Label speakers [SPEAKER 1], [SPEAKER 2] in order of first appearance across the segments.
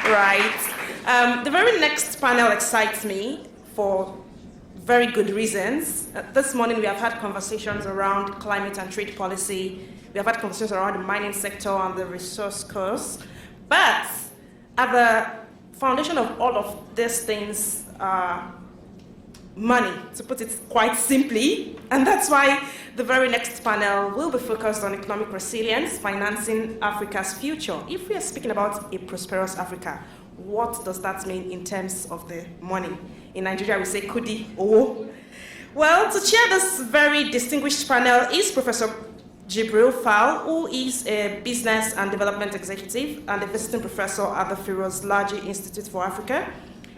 [SPEAKER 1] Right. The very next panel excites me for very good reasons. This morning we have had conversations around climate and trade policy. We have had conversations around the mining sector and the resource course. But at the foundation of all of these things are money, to put it quite simply. And that's why the very next panel will be focused on economic resilience, financing Africa's future. If we are speaking about a prosperous Africa, what does that mean in terms of the money? In Nigeria, we say kudi, oh. Well, to chair this very distinguished panel is Professor Gibril Faal, who is a business and development executive and a visiting professor at the Firoz Lalji Institute for Africa.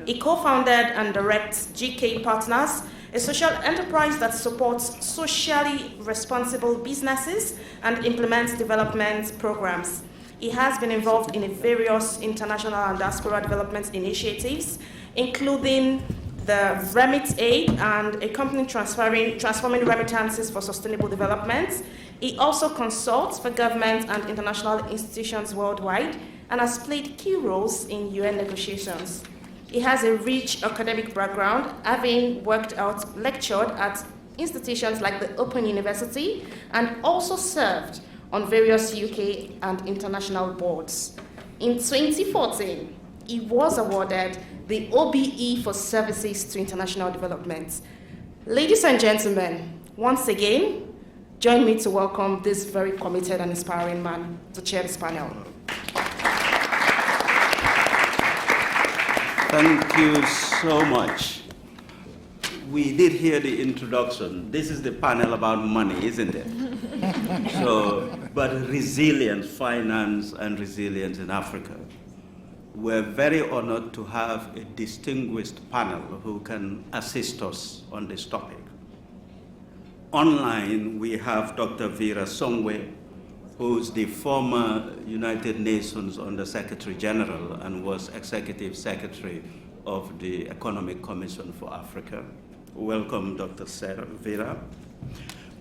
[SPEAKER 1] He co-founded and directs GK Partners, a social enterprise that supports socially responsible businesses and implements development programs. He has been involved in various international and diaspora development initiatives, including the Remit Aid and a company transforming remittances for sustainable development. He also consults for government and international institutions worldwide and has played key roles in UN negotiations. He has a rich academic background, having lectured at institutions like the Open University and also served on various UK and international boards. In 2014, he was awarded the OBE for services to international development. Ladies and gentlemen, once again, join me to welcome this very committed and inspiring man to chair this panel.
[SPEAKER 2] Thank you so much. We did hear the introduction. This is the panel about money, isn't it? But resilience, finance, and resilience in Africa. We're very honored to have a distinguished panel who can assist us on this topic. Online, we have Dr. Vera Songwe, who's the former United Nations Under Secretary General and was Executive Secretary of the Economic Commission for Africa. Welcome, Dr. Vera.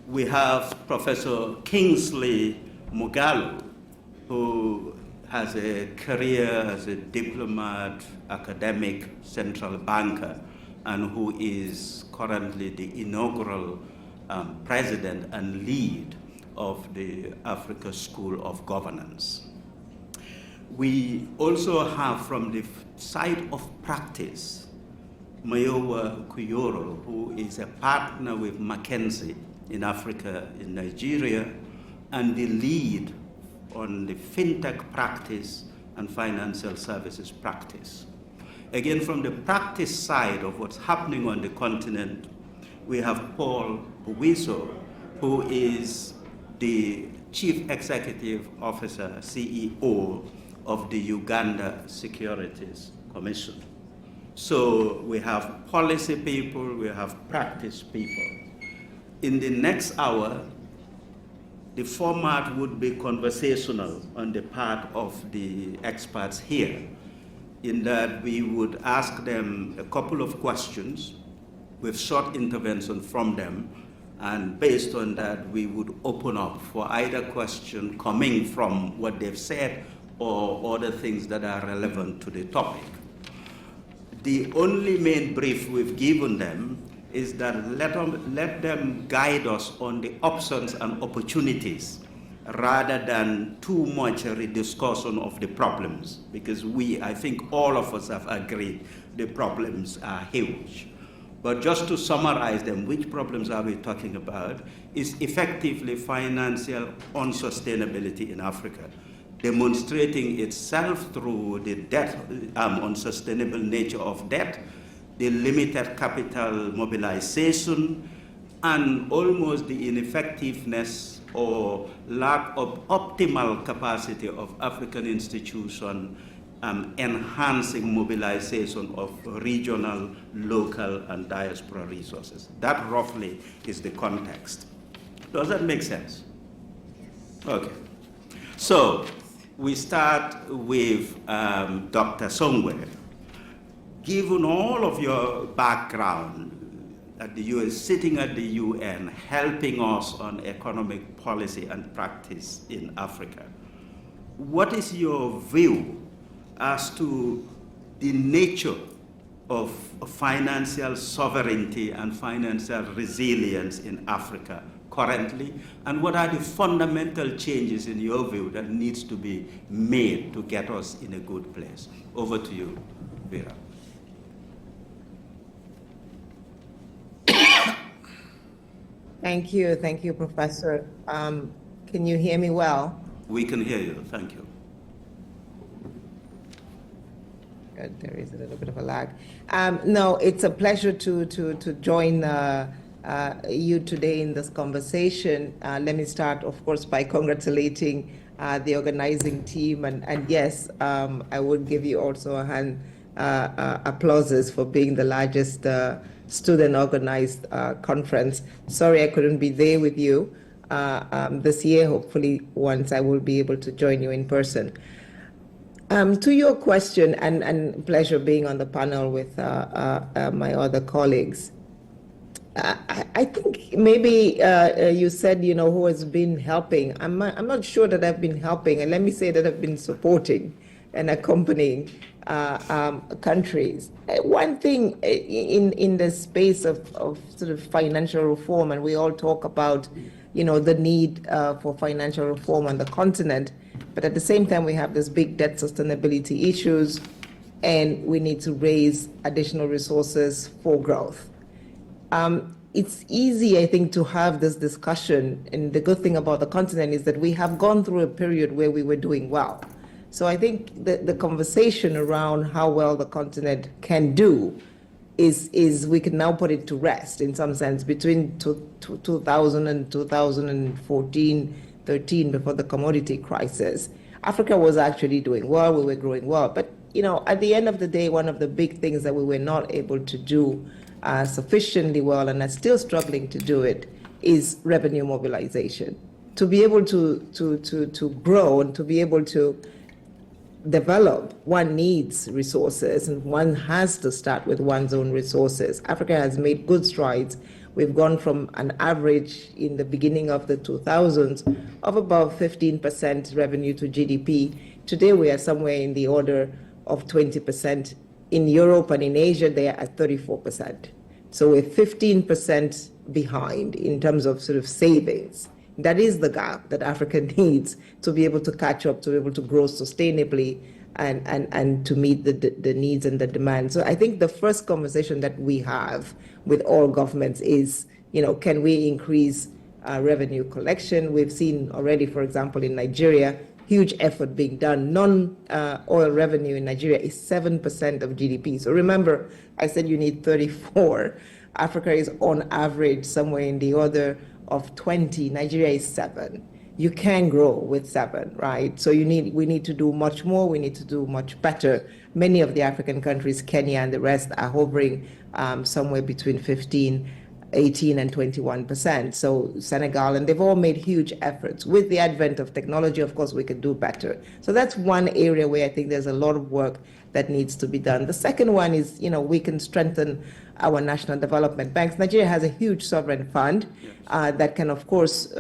[SPEAKER 2] We have Professor Kingsley Moghalu, who has a career as a diplomat, academic, central banker, and who is currently the inaugural president and lead of the Africa School of Governance. We also have from the side of practice, Mayowa Kuyoro, who is a partner with McKinsey in Africa, in Nigeria, and the lead on the fintech practice and financial services practice. Again, from the practice side of what's happening on the continent, we have Paul Buwiso, who is the Chief Executive Officer, CEO of the Uganda Securities Commission. So we have policy people, we have practice people. In the next hour, the format would be conversational on the part of the experts here, in that we would ask them a couple of questions with short intervention from them, and based on that, we would open up for either question coming from what they've said or other things that are relevant to the topic. The only main brief we've given them is that let them guide us on the options and opportunities rather than too much a discussion of the problems, because I think all of us have agreed the problems are huge. But just to summarize them, which problems are we talking about? Is effectively financial unsustainability in Africa, demonstrating itself through the debt, unsustainable nature of debt, the limited capital mobilization, and almost the ineffectiveness or lack of optimal capacity of African institutions enhancing mobilization of regional, local, and diaspora resources. That roughly is the context. Does that make sense? Okay. So we start with Dr. Songwe. Given all of your background at the US, sitting at the UN, helping us on economic policy and practice in Africa, what is your view as to the nature of financial sovereignty and financial resilience in Africa currently, and what are the fundamental changes in your view that needs to be made to get us in a good place? Over to you, Vera.
[SPEAKER 3] Thank you, Professor. Can you hear me well?
[SPEAKER 2] We can hear you, thank you.
[SPEAKER 3] Good, there is a little bit of a lag. No, it's a pleasure to join you today in this conversation. Let me start, of course, by congratulating the organizing team, and yes, I would give you also a hand applauses for being the largest student organized conference. Sorry I couldn't be there with you this year. Hopefully once I will be able to join you in person. To your question, and pleasure being on the panel with my other colleagues, I think maybe you said, who has been helping. I'm not sure that I've been helping, and let me say that I've been supporting and accompanying countries. One thing in the space of sort of financial reform, and we all talk about, the need for financial reform on the continent, but at the same time we have this big debt sustainability issues, and we need to raise additional resources for growth. It's easy, I think, to have this discussion, and the good thing about the continent is that we have gone through a period where we were doing well. So I think the conversation around how well the continent can do is we can now put it to rest in some sense. Between 2000 and 2014, 13, before the commodity crisis, Africa was actually doing well, we were growing well. But, at the end of the day, one of the big things that we were not able to do sufficiently well, and are still struggling to do it, is revenue mobilization. To be able to grow and to be able to develop, one needs resources, and one has to start with one's own resources. Africa has made good strides. We've gone from an average in the beginning of the 2000s of about 15% revenue to GDP. Today we are somewhere in the order of 20%. In Europe and in Asia, they are at 34%. So we're 15% behind in terms of sort of savings. That is the gap that Africa needs to be able to catch up, to be able to grow sustainably and to meet the needs and the demand. So I think the first conversation that we have with all governments is, can we increase revenue collection? We've seen already, for example, in Nigeria, huge effort being done. Non-oil revenue in Nigeria is 7% of GDP. So remember, I said you need 34. Africa is on average somewhere in the order of 20. Nigeria is 7. You can grow with 7, right? So we need to do much more. We need to do much better. Many of the African countries, Kenya and the rest, are hovering somewhere between 15, 18 and 21%. So Senegal, and they've all made huge efforts. With the advent of technology, of course, we could do better. So that's one area where I think there's a lot of work that needs to be done. The second one is, we can strengthen our national development banks. Nigeria has a huge sovereign fund that can, of course,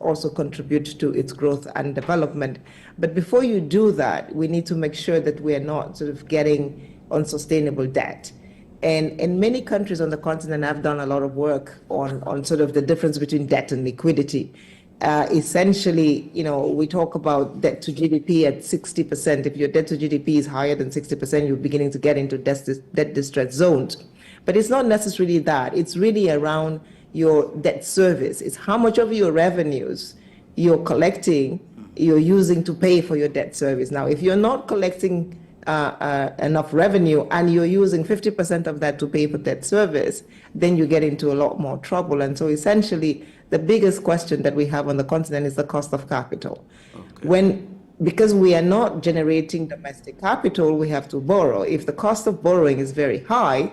[SPEAKER 3] also contribute to its growth and development. But before you do that, we need to make sure that we are not sort of getting unsustainable debt. And many countries on the continent have done a lot of work on sort of the difference between debt and liquidity. Essentially, we talk about debt to GDP at 60%. If your debt to GDP is higher than 60%, you're beginning to get into debt distress zones. But it's not necessarily that. It's really around your debt service. It's how much of your revenues you're collecting, you're using to pay for your debt service. Now, if you're not collecting enough revenue and you're using 50% of that to pay for debt service, then you get into a lot more trouble. And so essentially, the biggest question that we have on the continent is the cost of capital. Okay. Because we are not generating domestic capital, we have to borrow. If the cost of borrowing is very high,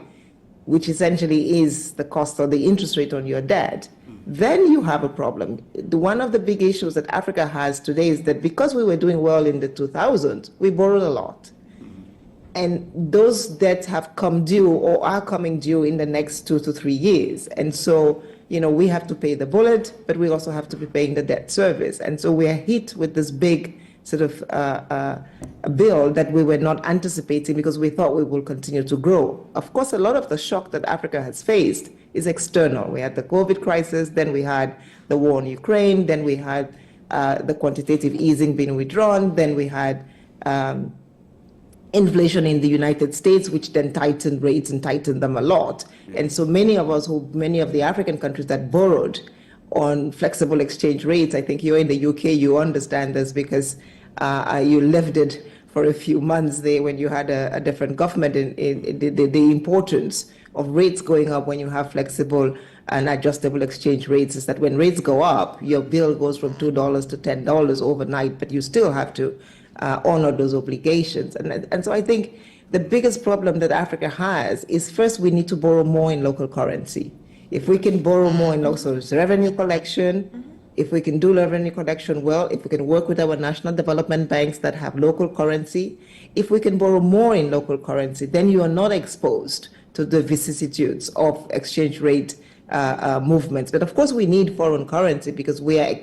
[SPEAKER 3] which essentially is the cost or the interest rate on your debt, then you have a problem. One of the big issues that Africa has today is that because we were doing well in the 2000s, we borrowed a lot. And those debts have come due or are coming due in the next 2 to 3 years. And so, we have to pay the bullet, but we also have to be paying the debt service. And so we are hit with this big sort of a bill that we were not anticipating because we thought we will continue to grow. Of course, a lot of the shock that Africa has faced is external. We had the COVID crisis, then we had the war in Ukraine, then we had the quantitative easing being withdrawn, then we had inflation in the United States, which then tightened rates and tightened them a lot. And so many of us, many of the African countries that borrowed on flexible exchange rates, I think you're in the UK, you understand this because you lived it for a few months there when you had a different government, in the importance of rates going up when you have flexible and adjustable exchange rates is that when rates go up, your bill goes from $2 to $10 overnight, but you still have to honor those obligations. And so I think the biggest problem that Africa has is first we need to borrow more in local currency. If we can borrow more in local revenue collection, if we can do revenue collection well, if we can work with our national development banks that have local currency, if we can borrow more in local currency, then you are not exposed to the vicissitudes of exchange rate movements. But of course we need foreign currency because we are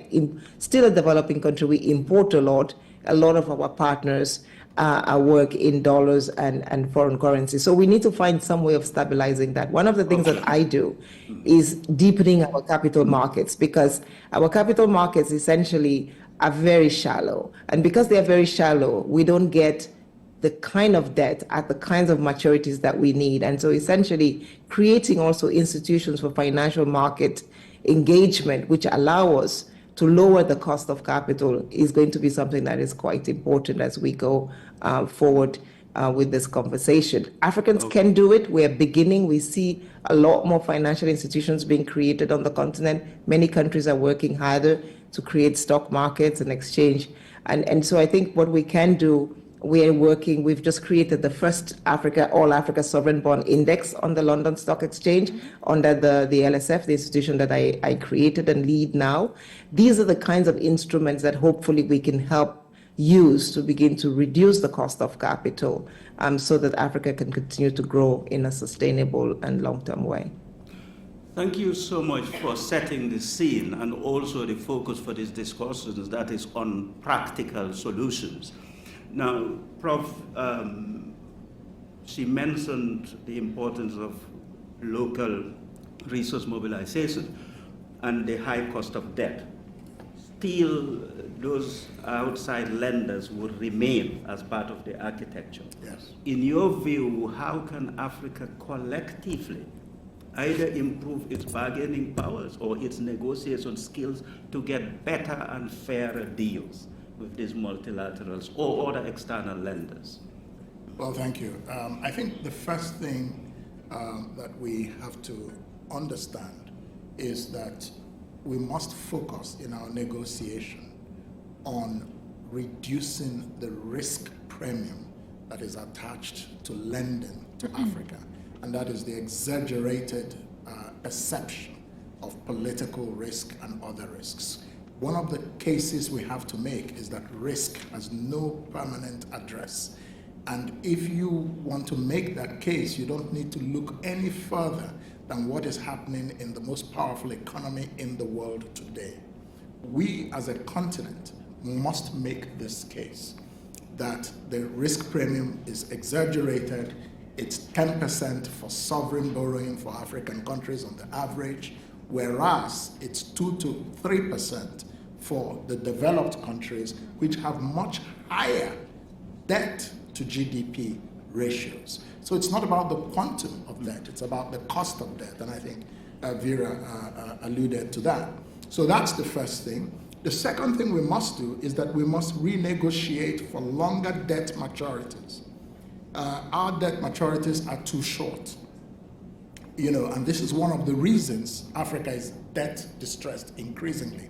[SPEAKER 3] still a developing country. We import a lot. A lot of our partners work in dollars and foreign currency. So we need to find some way of stabilizing that. One of the things that I do is deepening our capital markets because our capital markets essentially are very shallow. And because they are very shallow, we don't get the kind of debt at the kinds of maturities that we need. And so essentially creating also institutions for financial market engagement, which allow us to lower the cost of capital is going to be something that is quite important as we go forward with this conversation. Africans can do it. We're beginning. We see a lot more financial institutions being created on the continent. Many countries are working harder to create stock markets and exchange. And so I think what we can do, we've just created the first All Africa Sovereign Bond Index on the London Stock Exchange under the LSF, the institution that I created and lead now. These are the kinds of instruments that hopefully we can help use to begin to reduce the cost of capital so that Africa can continue to grow in a sustainable and long-term way.
[SPEAKER 2] Thank you so much for setting the scene and also the focus for these discussions that is on practical solutions. Now, Prof, she mentioned the importance of local resource mobilization and the high cost of debt. Still, those outside lenders would remain as part of the architecture.
[SPEAKER 4] Yes.
[SPEAKER 2] In your view, how can Africa collectively either improve its bargaining powers or its negotiation skills to get better and fairer deals with these multilaterals or other external lenders?
[SPEAKER 4] Well, thank you. I think the first thing that we have to understand is that we must focus in our negotiation on reducing the risk premium that is attached to lending to Africa, and that is the exaggerated perception of political risk and other risks. One of the cases we have to make is that risk has no permanent address. And if you want to make that case, you don't need to look any further than what is happening in the most powerful economy in the world today. We as a continent must make this case that the risk premium is exaggerated. It's 10% for sovereign borrowing for African countries on the average, whereas it's 2 to 3% for the developed countries, which have much higher debt to GDP ratios. So it's not about the quantum of debt, it's about the cost of debt, and I think Vera alluded to that. So that's the first thing. The second thing we must do is that we must renegotiate for longer debt maturities. Our debt maturities are too short. And this is one of the reasons Africa is debt distressed increasingly.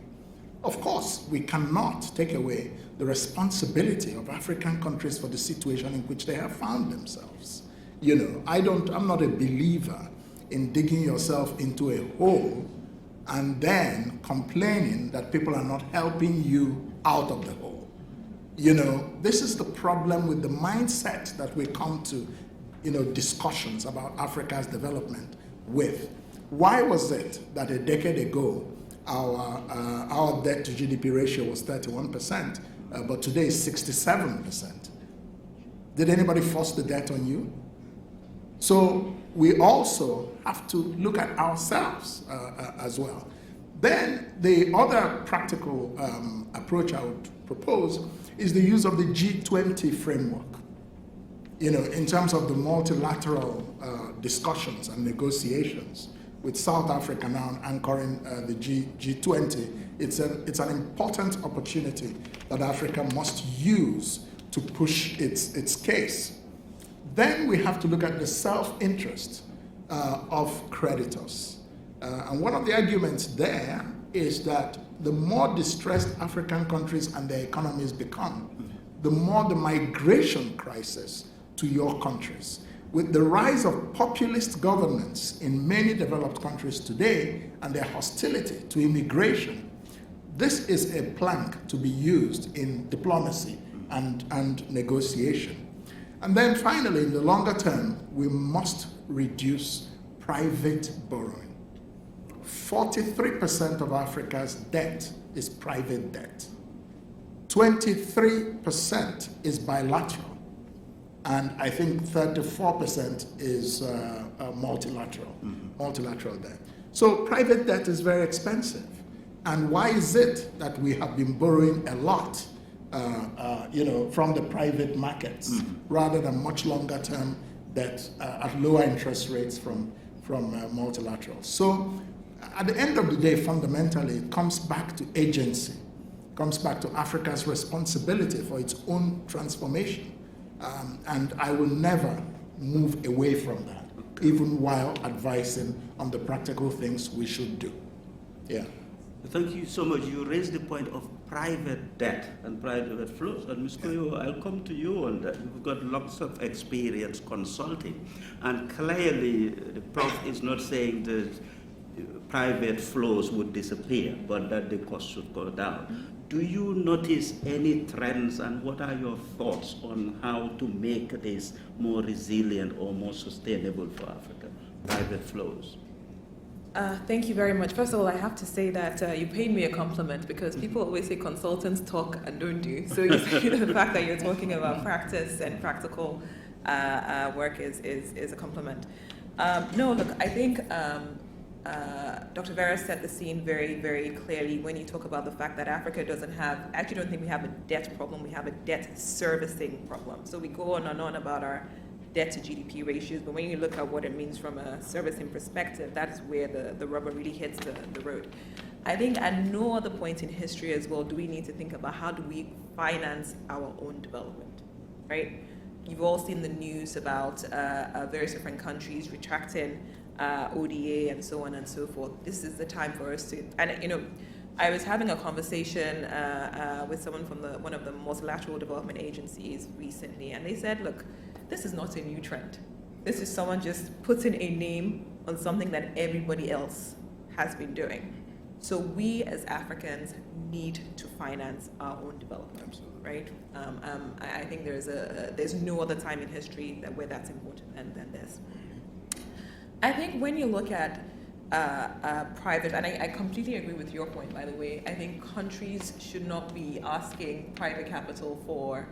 [SPEAKER 4] Of course, we cannot take away the responsibility of African countries for the situation in which they have found themselves. I'm not a believer in digging yourself into a hole and then complaining that people are not helping you out of the hole. This is the problem with the mindset that we come to, discussions about Africa's development with. Why was it that a decade ago, our debt to GDP ratio was 31%, but today it's 67%. Did anybody force the debt on you? So we also have to look at ourselves as well. Then the other practical approach I would propose is the use of the G20 framework. You know, in terms of the multilateral discussions and negotiations, with South Africa now anchoring the G20, it's an important opportunity that Africa must use to push its case. Then we have to look at the self-interest of creditors. And one of the arguments there is that the more distressed African countries and their economies become, the more the migration crisis to your countries. With the rise of populist governments in many developed countries today and their hostility to immigration, this is a plank to be used in diplomacy and negotiation. And then finally, in the longer term, we must reduce private borrowing. 43% of Africa's debt is private debt. 23% is bilateral. And I think 34% is multilateral debt. So private debt is very expensive. And why is it that we have been borrowing a lot from the private markets rather than much longer term debt at lower interest rates from multilaterals? So at the end of the day, fundamentally, it comes back to agency. It comes back to Africa's responsibility for its own transformation. And I will never move away from that, even while advising on the practical things we should do. Yeah.
[SPEAKER 2] Thank you so much. You raised the point of private debt and private flows. And Ms. Koyo, I'll come to you on that. You've got lots of experience consulting. And clearly, the Prof is not saying that private flows would disappear, but that the cost should go down. Do you notice any trends, and what are your thoughts on how to make this more resilient or more sustainable for Africa, private flows?
[SPEAKER 5] Thank you very much. First of all, I have to say that you paid me a compliment, because people always say consultants talk and don't do. So you say the fact that you're talking about practice and practical work is a compliment. No, look, I think Dr. Vera set the scene very, very clearly when you talk about the fact that Africa doesn't have, I actually don't think we have a debt problem, we have a debt servicing problem. So we go on and on about our debt to GDP ratios, but when you look at what it means from a servicing perspective, that is where the rubber really hits the road. I think at no other point in history as well do we need to think about how do we finance our own development, right? You've all seen the news about various different countries retracting ODA and so on and so forth. This is the time for us to, and I was having a conversation with someone from one of the multilateral development agencies recently, and they said, look, this is not a new trend. This is someone just putting a name on something that everybody else has been doing. So we as Africans need to finance our own development. Absolutely. Right? I think there's no other time in history where that's important than this. I think when you look at private, and I completely agree with your point, by the way, I think countries should not be asking private capital or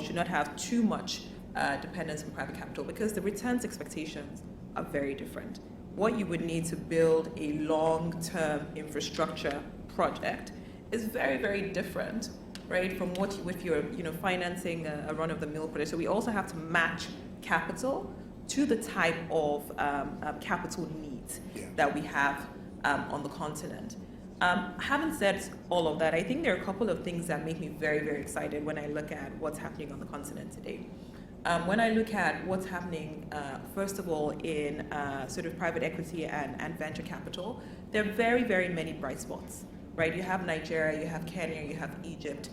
[SPEAKER 5] should not have too much dependence on private capital, because the returns expectations are very different. What you would need to build a long-term infrastructure project is very, very different, right, from what if you're financing a run-of-the-mill project. So we also have to match capital to the type of capital needs that we have on the continent. Having said all of that, I think there are a couple of things that make me very, very excited when I look at what's happening on the continent today. When I look at what's happening, first of all, in sort of private equity and venture capital, there are very, very many bright spots, right? You have Nigeria, you have Kenya, you have Egypt,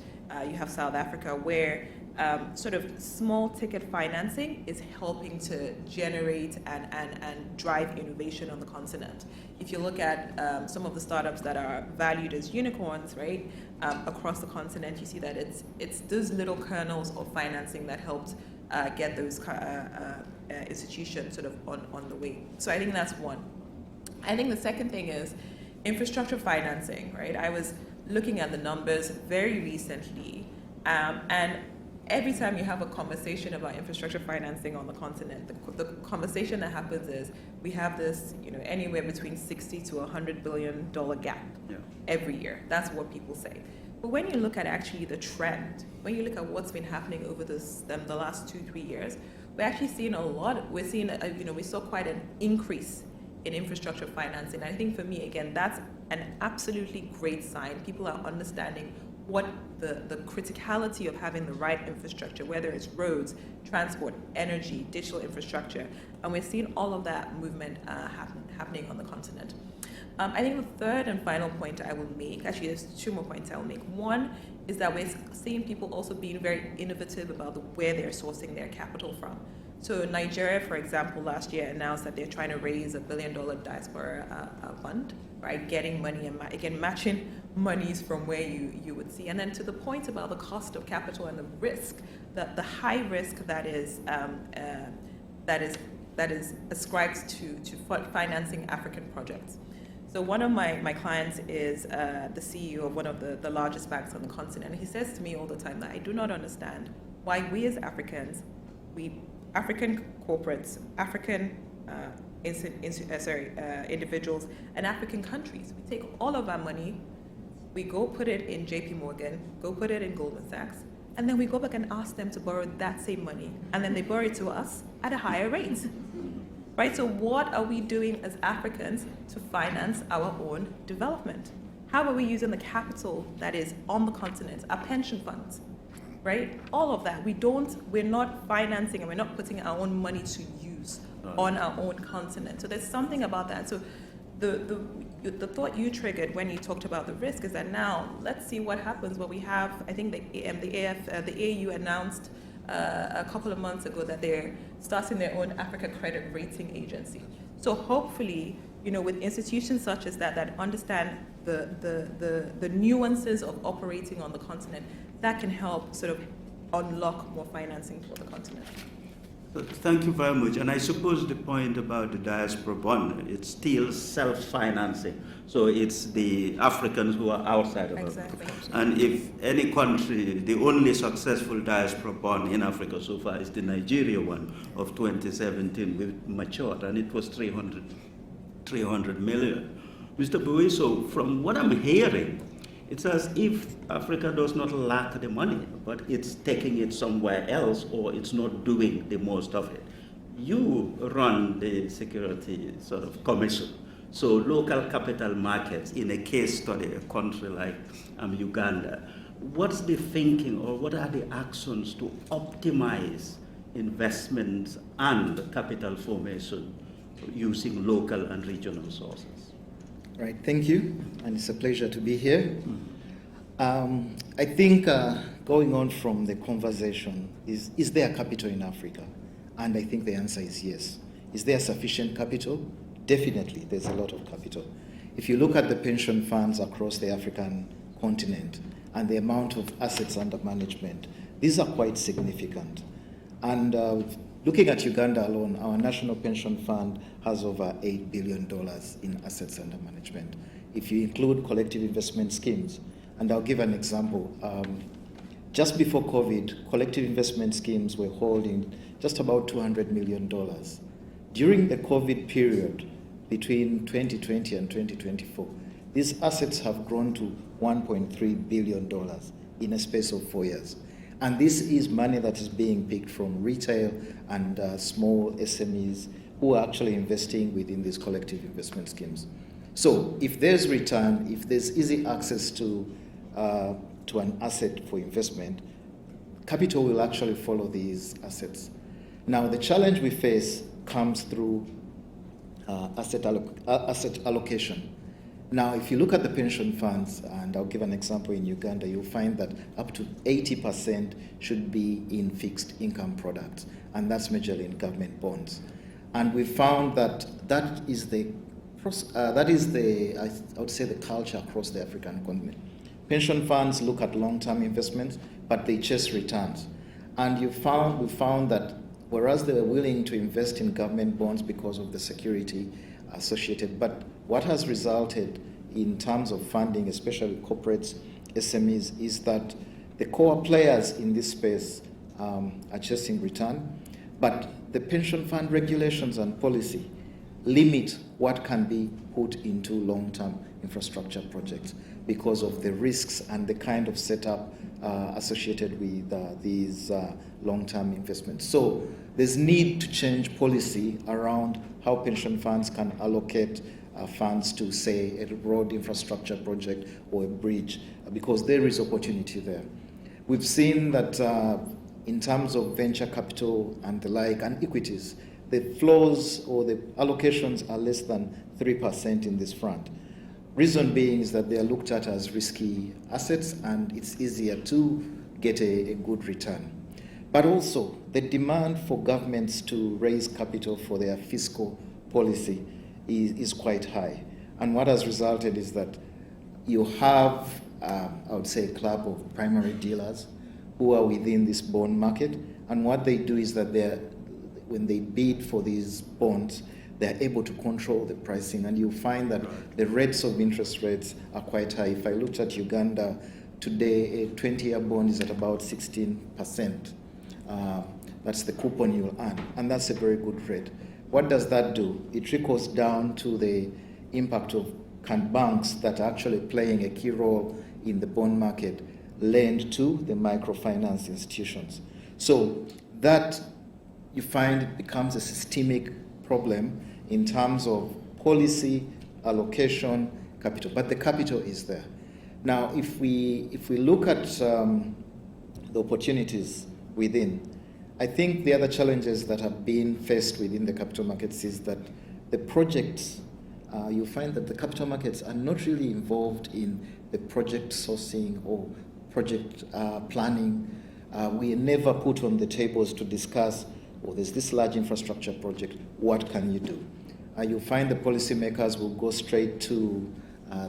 [SPEAKER 5] you have South Africa, where sort of small ticket financing is helping to generate and drive innovation on the continent. If you look at some of the startups that are valued as unicorns, right, across the continent, you see that it's those little kernels of financing that helped get those institutions sort of on the way. So I think that's one. I think the second thing is infrastructure financing, right? I was looking at the numbers very recently, and every time you have a conversation about infrastructure financing on the continent, the conversation that happens is we have this, anywhere between $60 to $100 billion gap every year. That's what people say. But when you look at actually the trend, when you look at what's been happening over the last 2-3 years, we're actually seeing we saw quite an increase in infrastructure financing. And I think for me, again, that's an absolutely great sign. People are understanding what the criticality of having the right infrastructure, whether it's roads, transport, energy, digital infrastructure, and we're seeing all of that movement happening on the continent. I think the third and final point I will make, actually there's 2 more points I will make. One is that we're seeing people also being very innovative about where they're sourcing their capital from. So Nigeria, for example, last year announced that they're trying to raise $1 billion diaspora fund, right? Getting money and again matching monies from where you would see. And then to the point about the cost of capital and the risk, the high risk that is ascribed to financing African projects. So one of my clients is the CEO of one of the largest banks on the continent. And he says to me all the time that I do not understand why we as Africans, African corporates, African individuals, and African countries, we take all of our money, we go put it in JP Morgan, go put it in Goldman Sachs, and then we go back and ask them to borrow that same money, and then they borrow it to us at a higher rate. Right? So what are we doing as Africans to finance our own development? How are we using the capital that is on the continent, our pension funds, right? All of that. We're not financing and we're not putting our own money to use on our own continent. So there's something about that. So the thought you triggered when you talked about the risk is that now let's see what happens. What we have, I think the AU announced a couple of months ago that they're starting their own Africa Credit Rating Agency. So hopefully, with institutions such as that understand the nuances of operating on the continent, that can help sort of unlock more financing for the continent.
[SPEAKER 2] Thank you very much. And I suppose the point about the diaspora bond, it's still self-financing. So it's the Africans who are outside of
[SPEAKER 5] Exactly.
[SPEAKER 2] Africa. And if any country, the only successful diaspora bond in Africa so far is the Nigeria one of 2017, which matured, and it was 300 million. Mr. Buiso, from what I'm hearing, it's as if Africa does not lack the money, but it's taking it somewhere else, or it's not doing the most of it. You run the security sort of commission. So local capital markets, in a case study, a country like Uganda, what's the thinking or what are the actions to optimize investments and capital formation using local and regional sources?
[SPEAKER 6] Right, thank you, and it's a pleasure to be here. I think going on from the conversation is there capital in Africa? And I think the answer is yes. Is there sufficient capital? Definitely, there's a lot of capital. If you look at the pension funds across the African continent and the amount of assets under management, these are quite significant. And looking at Uganda alone, our national pension fund has over $8 billion in assets under management. If you include collective investment schemes, and I'll give an example. Just before COVID, collective investment schemes were holding just about $200 million. During the COVID period, between 2020 and 2024, these assets have grown to $1.3 billion in a space of 4 years. And this is money that is being picked from retail and small SMEs who are actually investing within these collective investment schemes. So if there's return, if there's easy access to an asset for investment, capital will actually follow these assets. Now, the challenge we face comes through asset allocation. Now, if you look at the pension funds, and I'll give an example in Uganda, you'll find that up to 80% should be in fixed income products, and that's majorly in government bonds. And we found that that is the I would say the culture across the African continent. Pension funds look at long-term investments, but they chase returns. And we found that whereas they were willing to invest in government bonds because of the security associated, but what has resulted in terms of funding, especially corporates, SMEs, is that the core players in this space are chasing return, but the pension fund regulations and policy limit what can be put into long-term infrastructure projects because of the risks and the kind of setup associated with these long-term investments. So there's need to change policy around how pension funds can allocate funds to, say, a road infrastructure project or a bridge, because there is opportunity there. We've seen that in terms of venture capital and the like, and equities, the flows or the allocations are less than 3% in this front. Reason being is that they are looked at as risky assets and it's easier to get a good return. But also, the demand for governments to raise capital for their fiscal policy is quite high. And what has resulted is that you have, I would say, a club of primary dealers who are within this bond market. And what they do is that when they bid for these bonds, they're able to control the pricing. And you find that the rates of interest rates are quite high. If I looked at Uganda today, a 20-year bond is at about 16%. That's the coupon you'll earn. And that's a very good rate. What does that do? It trickles down to the impact of can banks that are actually playing a key role in the bond market lend to the microfinance institutions. So that, you find, it becomes a systemic problem in terms of policy, allocation, capital. But the capital is there. Now, if we look at the opportunities within, I think the other challenges that have been faced within the capital markets is that the projects, you find that the capital markets are not really involved in the project sourcing or project planning. We are never put on the tables to discuss, oh, there's this large infrastructure project, what can you do? You find the policymakers will go straight to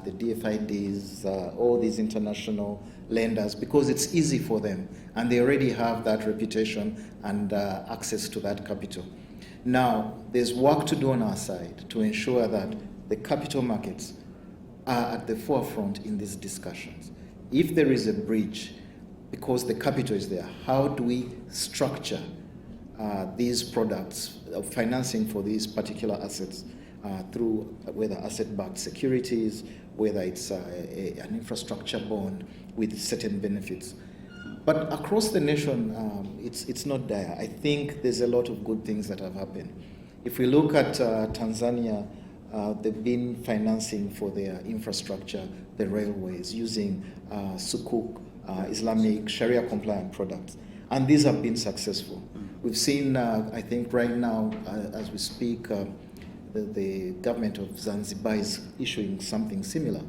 [SPEAKER 6] the DFIDs, all these international lenders, because it's easy for them and they already have that reputation and access to that capital. Now, there's work to do on our side to ensure that the capital markets are at the forefront in these discussions. If there is a bridge, because the capital is there, how do we structure these products of financing for these particular assets through whether asset-backed securities, whether it's an infrastructure bond with certain benefits. But across the nation, it's not dire. I think there's a lot of good things that have happened. If we look at Tanzania, they've been financing for their infrastructure, the railways, using sukuk, Islamic Sharia-compliant products. And these have been successful. We've seen, I think right now, as we speak, the government of Zanzibar is issuing something similar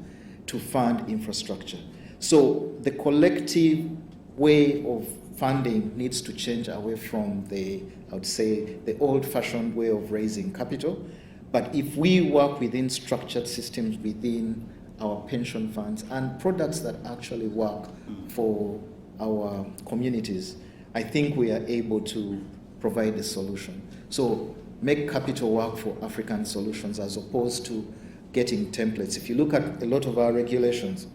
[SPEAKER 6] to fund infrastructure. So the collective way of funding needs to change away from I would say, the old-fashioned way of raising capital. But if we work within structured systems within our pension funds and products that actually work for our communities, I think we are able to provide a solution. So make capital work for African solutions as opposed to getting templates. If you look at a lot of our regulations,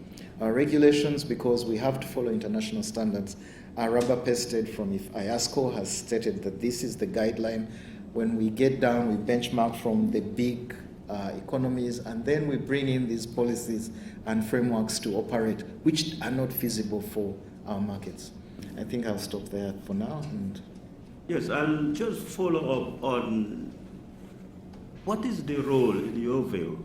[SPEAKER 6] because we have to follow international standards, are rubber pasted from if IASCO has stated that this is the guideline. When we get down, we benchmark from the big economies, and then we bring in these policies and frameworks to operate, which are not feasible for our markets. I think I'll stop there for now.
[SPEAKER 2] Yes, I'll just follow up on what is the role, in your view,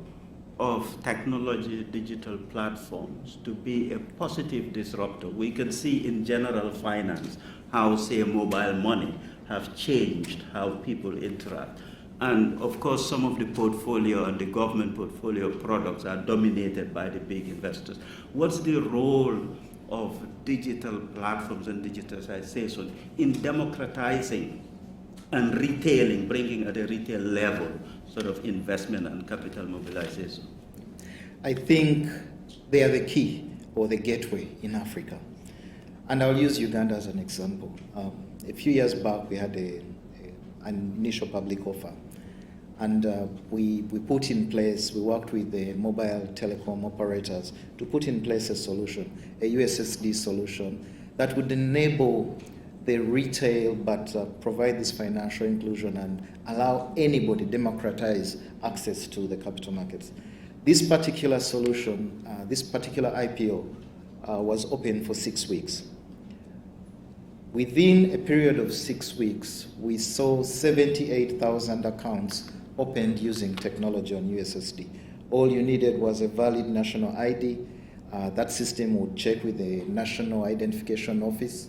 [SPEAKER 2] of technology, digital platforms to be a positive disruptor? We can see in general finance how, say, mobile money have changed how people interact. And of course, some of the portfolio and the government portfolio products are dominated by the big investors. What's the role of digital platforms and digitalization in democratizing and retailing, bringing at a retail level sort of investment and capital mobilization?
[SPEAKER 6] I think they are the key or the gateway in Africa. And I'll use Uganda as an example. A few years back, we had an initial public offer. And we put in place, we worked with the mobile telecom operators to put in place a solution, a USSD solution that would enable the retail but provide this financial inclusion and allow anybody, democratize access to the capital markets. This particular solution, this particular IPO was open for 6 weeks. Within a period of 6 weeks, we saw 78,000 accounts opened using technology on USSD. All you needed was a valid national ID. That system would check with the National Identification Office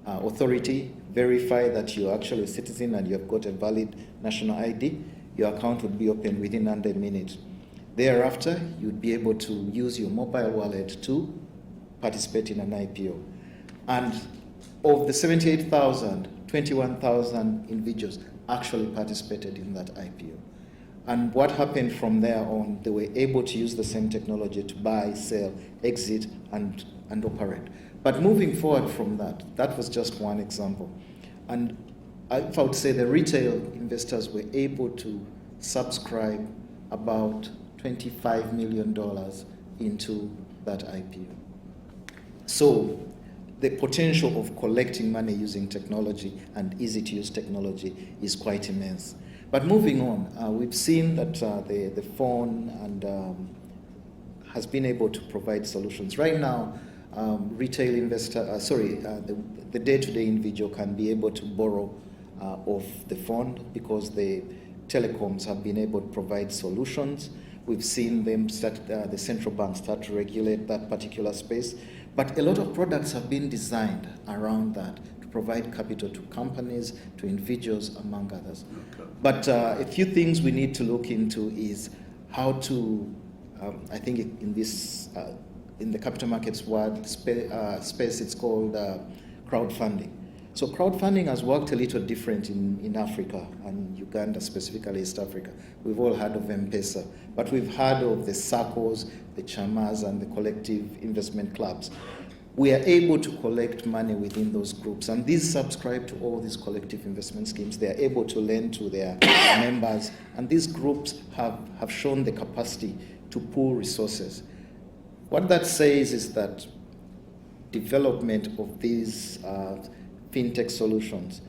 [SPEAKER 6] authority, verify that you're actually a citizen and you've got a valid national ID. Your account would be opened within under a minute. Thereafter, you'd be able to use your mobile wallet to participate in an IPO. And of the 78,000, 21,000 individuals actually participated in that IPO. And what happened from there on, they were able to use the same technology to buy, sell, exit, and operate. But moving forward from that, that was just one example. And I would say the retail investors were able to subscribe about $25 million into that IPO. So the potential of collecting money using technology and easy-to-use technology is quite immense. But moving on, we've seen that the phone and has been able to provide solutions. Right now, retail investor, the day-to-day individual can be able to borrow off the phone because the telecoms have been able to provide solutions. We've seen them start, the central bank start to regulate that particular space. But a lot of products have been designed around that to provide capital to companies, to individuals, among others. Okay. But a few things we need to look into is how to, I think in this, in the capital markets world space, it's called crowdfunding. So crowdfunding has worked a little different in Africa and Uganda, specifically East Africa. We've all heard of M-Pesa, but we've heard of the SACCOs, the chamas, and the collective investment clubs. We are able to collect money within those groups, and these subscribe to all these collective investment schemes. They are able to lend to their members, and these groups have shown the capacity to pool resources. What that says is that development of these fintech solutions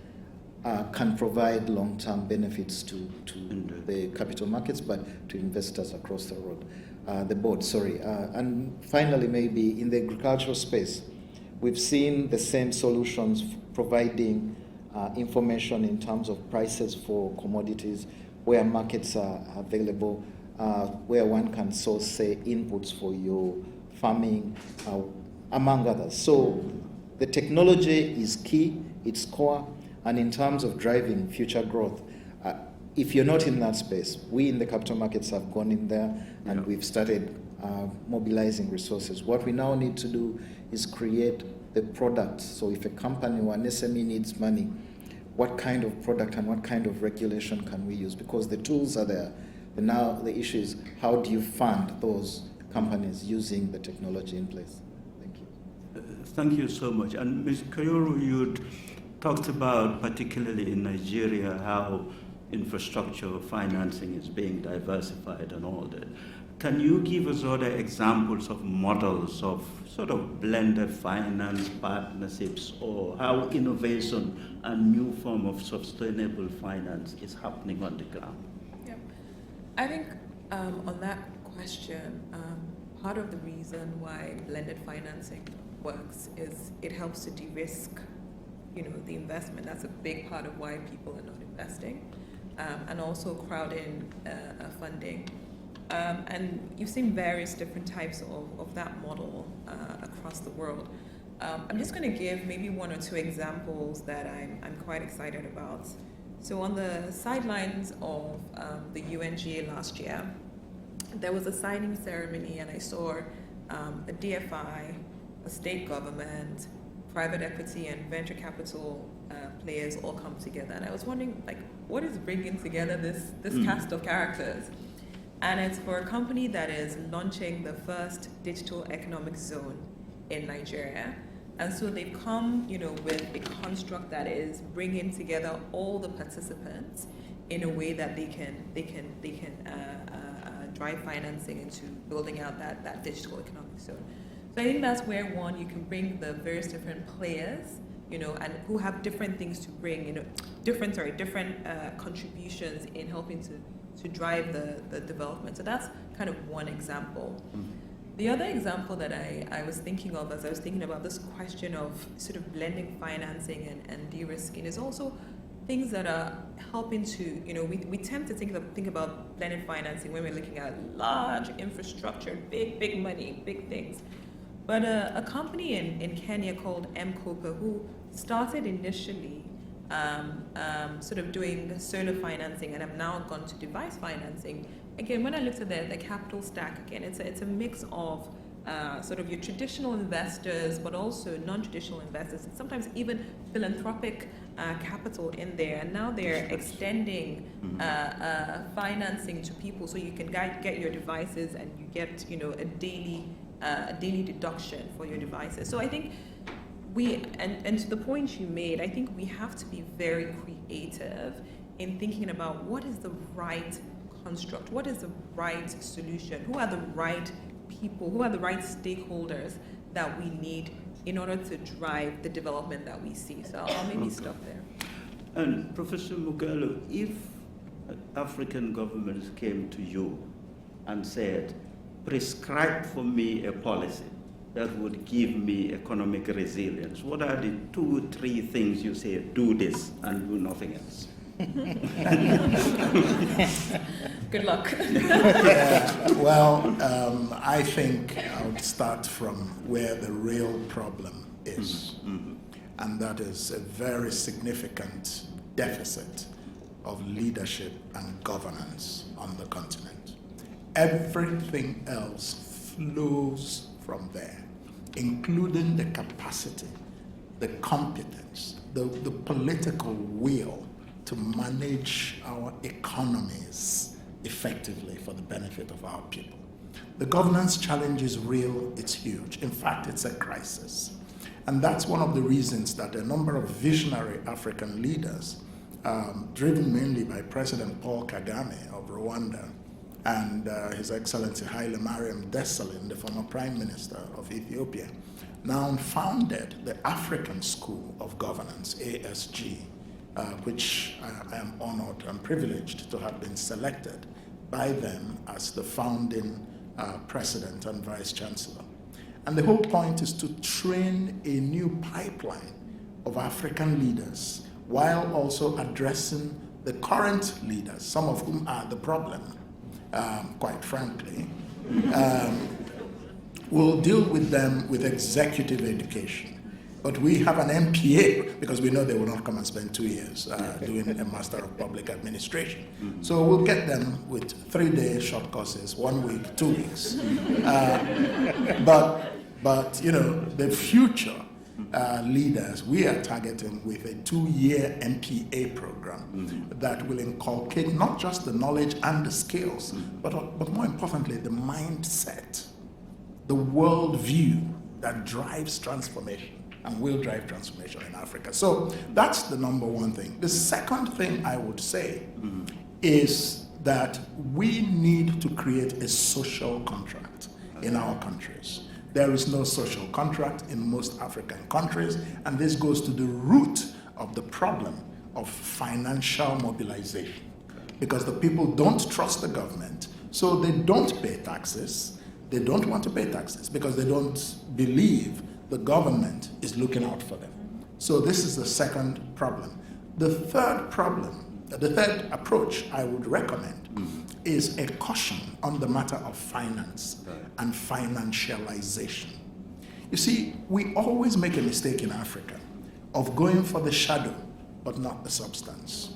[SPEAKER 6] can provide long-term benefits to the capital markets, but to investors across the board. And finally, maybe in the agricultural space, we've seen the same solutions providing information in terms of prices for commodities, where markets are available, where one can source, say, inputs for your farming, among others. So the technology is key, it's core, and in terms of driving future growth, if you're not in that space, we in the capital markets have gone in there and we've started mobilizing resources. What we now need to do is create the product. So if a company or an SME needs money, what kind of product and what kind of regulation can we use? Because the tools are there. But now the issue is, how do you fund those companies using the technology in place? Thank you.
[SPEAKER 2] Thank you so much. And Ms. Kayoro, you talked about, particularly in Nigeria, how infrastructure financing is being diversified and all that. Can you give us other examples of models of sort of blended finance partnerships, or how innovation and new form of sustainable finance is happening on the ground?
[SPEAKER 5] Yeah, I think on that question, part of the reason why blended financing works is it helps to de-risk, the investment. That's a big part of why people are not investing, and also crowding funding. And you've seen various different types of that model across the world. I'm just going to give maybe one or two examples that I'm quite excited about. So on the sidelines of the UNGA last year, there was a signing ceremony, and I saw a DFI, a state government, private equity, and venture capital players all come together. And I was wondering, what is bringing together this cast of characters? And it's for a company that is launching the first digital economic zone in Nigeria. And so they've come, with a construct that is bringing together all the participants in a way that they can drive financing into building out that digital economy. So I think that's where you can bring the various different players, and who have different things to bring, different contributions in helping to drive the development. So that's kind of one example. The other example that I was thinking of as I was thinking about this question of sort of blending financing and de-risking is also things that are helping to, we tend to think about blended financing when we're looking at large infrastructure, big money, big things. But a company in Kenya called M-Kopa, who started initially sort of doing solar financing and have now gone to device financing. Again, when I looked at the capital stack, again, it's a mix of sort of your traditional investors, but also non-traditional investors, and sometimes even philanthropic capital in there. And now they're extending financing to people, so you can get your devices and you get a daily deduction for your devices. So I think and to the point you made, I think we have to be very creative in thinking about what is the right construct, what is the right solution, who are the right people, who are the right stakeholders that we need in order to drive the development that we see. So I'll maybe stop there.
[SPEAKER 2] And Professor Moghalu, if African governments came to you and said, prescribe for me a policy that would give me economic resilience, what are the 2 or 3 things you say, do this and do nothing else?
[SPEAKER 5] Good luck.
[SPEAKER 4] Well, I think I would start from where the real problem is, and that is a very significant deficit of leadership and governance on the continent. Everything else flows from there, including the capacity, the competence, the political will to manage our economies effectively for the benefit of our people. The governance challenge is real, it's huge. In fact, it's a crisis. And that's one of the reasons that a number of visionary African leaders, driven mainly by President Paul Kagame of Rwanda and His Excellency Haile Mariam Desalegn, the former Prime Minister of Ethiopia, now founded the African School of Governance, ASG, which I am honored and privileged to have been selected by them as the founding president and vice chancellor. And the whole point is to train a new pipeline of African leaders while also addressing the current leaders, some of whom are the problem, quite frankly. We'll deal with them with executive education. But we have an MPA because we know they will not come and spend 2 years doing a Master of Public Administration. So we'll get them with 3-day short courses, 1 week, 2 weeks. But the future leaders we are targeting with a 2-year MPA program that will inculcate not just the knowledge and the skills, but more importantly, the mindset, the worldview that drives transformation and will drive transformation in Africa. So that's the number one thing. The second thing I would say is that we need to create a social contract in our countries. There is no social contract in most African countries, and this goes to the root of the problem of financial mobilization, because the people don't trust the government, so they don't pay taxes. They don't want to pay taxes because they don't believe the government is looking out for them. So this is the second problem. The third problem, the third approach I would recommend is a caution on the matter of finance and financialization. You see, we always make a mistake in Africa of going for the shadow, but not the substance.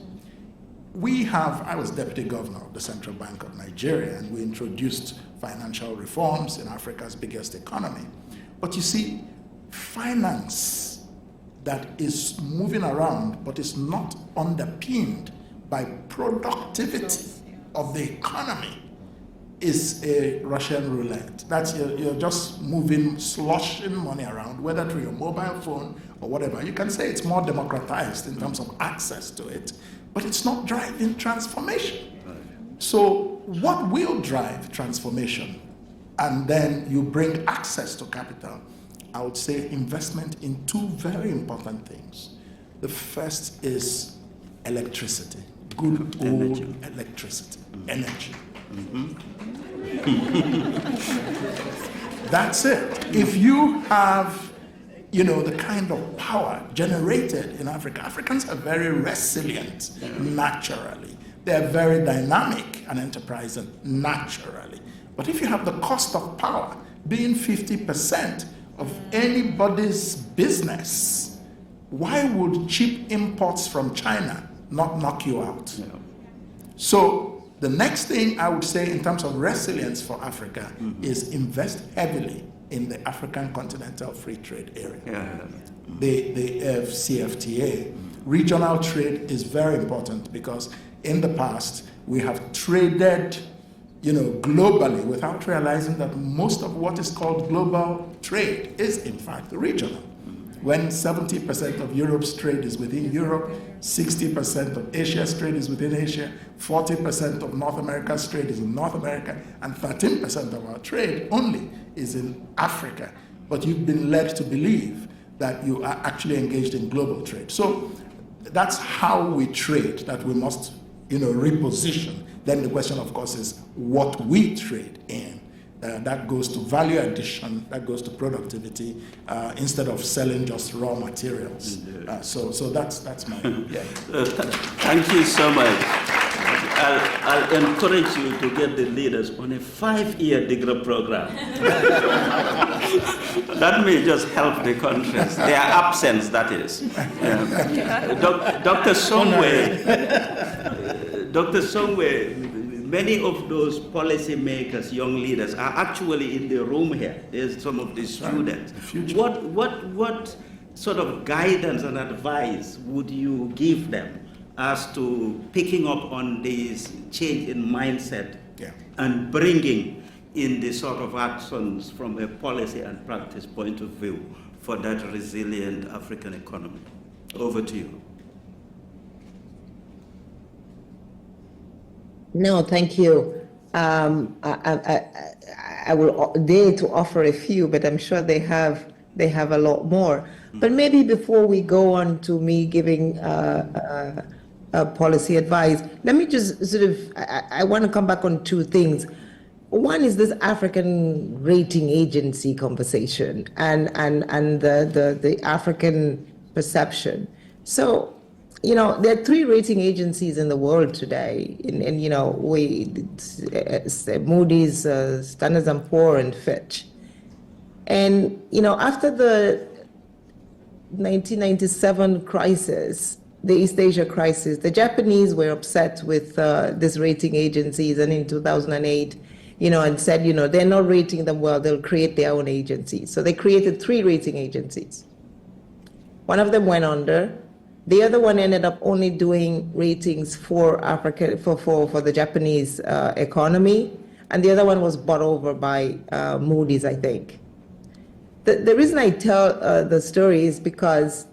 [SPEAKER 4] I was deputy governor of the Central Bank of Nigeria, and we introduced financial reforms in Africa's biggest economy. But you see, finance that is moving around but is not underpinned by productivity of the economy is a Russian roulette. That's you're just moving, sloshing money around, whether through your mobile phone or whatever. You can say it's more democratized in terms of access to it, but it's not driving transformation. So what will drive transformation? And then you bring access to capital. I would say investment in two very important things. The first is electricity, good old electricity, energy. That's it. If you have, the kind of power generated in Africa, Africans are very resilient naturally. They're very dynamic and enterprising naturally. But if you have the cost of power being 50% of anybody's business, why would cheap imports from China not knock you out? Yeah. So the next thing I would say in terms of resilience for Africa is invest heavily in the African Continental Free Trade Area. Yeah. The CFTA. Regional trade is very important because in the past we have traded globally without realizing that most of what is called global trade is in fact regional. When 70% of Europe's trade is within Europe, 60% of Asia's trade is within Asia, 40% of North America's trade is in North America, and 13% of our trade only is in Africa. But you've been led to believe that you are actually engaged in global trade. So that's how we trade, that we must reposition. Then the question, of course, is what we trade in. That goes to value addition, that goes to productivity, instead of selling just raw materials. So that's my, yeah.
[SPEAKER 2] Thank you so much. I'll encourage you to get the leaders on a 5-year degree program. That may just help the countries. Their absence, that is. Dr. Songwe, many of those policy makers, young leaders, are actually in the room here. There's some of the students. What sort of guidance and advice would you give them as to picking up on this change in mindset and bringing in the sort of actions from a policy and practice point of view for that resilient African economy? Over to you.
[SPEAKER 3] No, thank you. I will dare to offer a few, but I'm sure they have a lot more. But maybe before we go on to me giving policy advice, let me just sort of, I want to come back on two things. One is this African rating agency conversation and the African perception. So, there are 3 rating agencies in the world today, and Moody's, Standard & Poor, and Fitch. And, after the 1997 crisis, the East Asia crisis, the Japanese were upset with these rating agencies, and in 2008, and said, they're not rating them well, they'll create their own agencies. So they created 3 rating agencies. One of them went under. The other one ended up only doing ratings for Africa, for the Japanese economy, and the other one was bought over by Moody's, I think. The reason I tell the story is because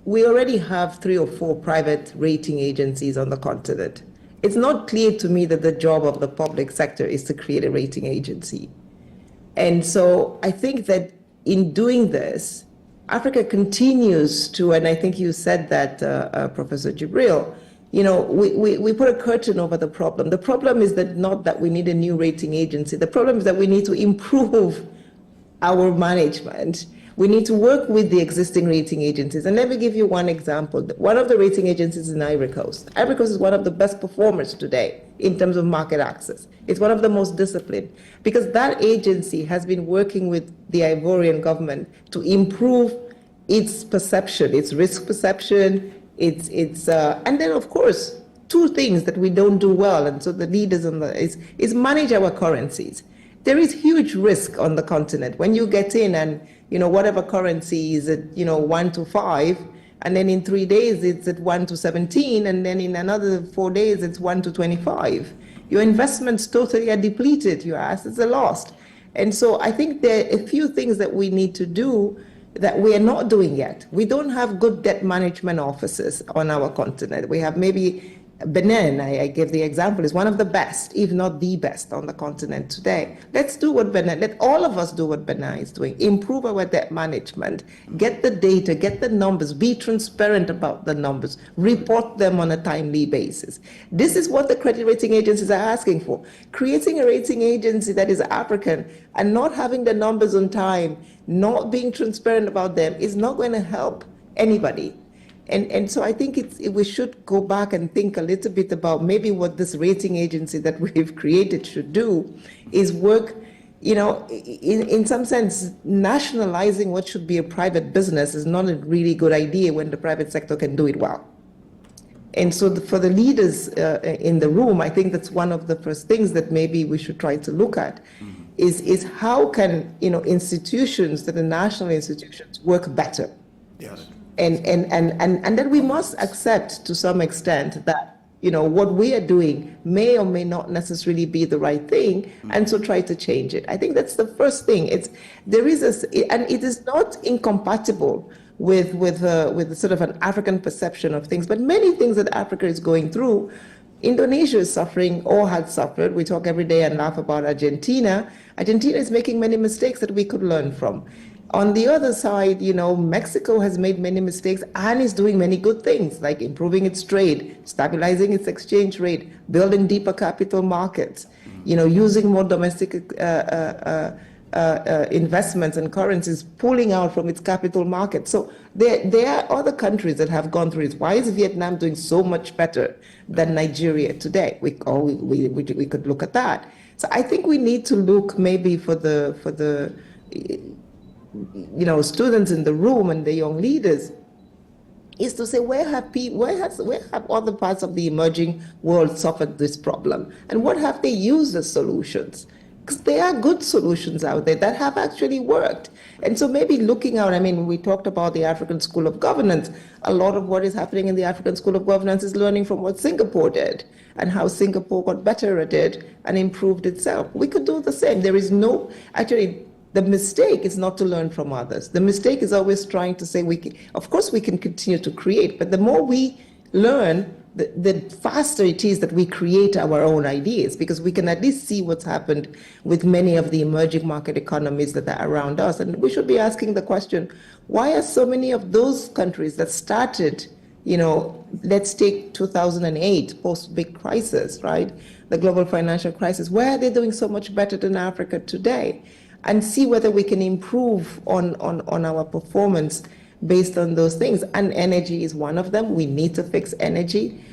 [SPEAKER 3] we already have 3 or 4 private rating agencies on the continent. It's not clear to me that the job of the public sector is to create a rating agency. And so I think that in doing this, Africa continues to, and I think you said that, Professor Gibril, we put a curtain over the problem. The problem is that not that we need a new rating agency. The problem is that we need to improve our management. We need to work with the existing rating agencies. And let me give you one example. One of the rating agencies is in Ivory Coast. Ivory Coast is one of the best performers today in terms of market access. It's one of the most disciplined because that agency has been working with the Ivorian government to improve its perception, its risk perception, and then of course, 2 things that we don't do well, and so the leaders is manage our currencies. There is huge risk on the continent when you get in and whatever currency is at 1 to 5, and then in 3 days it's at 1 to 17, and then in another 4 days it's 1 to 25. Your investments totally are depleted, your assets are lost. And so I think there are a few things that we need to do that we are not doing yet. We don't have good debt management offices on our continent. We have maybe Benin, I gave the example, is one of the best, if not the best on the continent today. Let's do what Benin, let all of us do what Benin is doing, improve our debt management, get the data, get the numbers, be transparent about the numbers, report them on a timely basis. This is what the credit rating agencies are asking for. Creating a rating agency that is African and not having the numbers on time, not being transparent about them is not going to help anybody. And so I think we should go back and think a little bit about maybe what this rating agency that we've created should do is work, in some sense, nationalizing what should be a private business is not a really good idea when the private sector can do it well. And so for the leaders in the room, I think that's one of the first things that maybe we should try to look at is how can, institutions that are national institutions work better?
[SPEAKER 4] Yes.
[SPEAKER 3] And that we must accept to some extent that, what we are doing may or may not necessarily be the right thing, and so try to change it. I think that's the first thing. And it is not incompatible with sort of an African perception of things, but many things that Africa is going through, Indonesia is suffering or had suffered. We talk every day and laugh about Argentina. Argentina is making many mistakes that we could learn from. On the other side, Mexico has made many mistakes and is doing many good things, like improving its trade, stabilizing its exchange rate, building deeper capital markets, using more domestic investments and currencies, pulling out from its capital market. So there are other countries that have gone through it. Why is Vietnam doing so much better than Nigeria today? We could look at that. So I think we need to look maybe for the students in the room and the young leaders, is to say where have other parts of the emerging world suffered this problem, and what have they used as solutions? Because there are good solutions out there that have actually worked. And so maybe looking out, we talked about the African School of Governance. A lot of what is happening in the African School of Governance is learning from what Singapore did and how Singapore got better at it and improved itself. We could do the same. The mistake is not to learn from others. The mistake is always trying to say, of course we can continue to create, but the more we learn, the faster it is that we create our own ideas, because we can at least see what's happened with many of the emerging market economies that are around us. And we should be asking the question, why are so many of those countries that started, let's take 2008, post-big crisis, right? The global financial crisis, why are they doing so much better than Africa today? And see whether we can improve on our performance based on those things. And energy is one of them. We need to fix energy.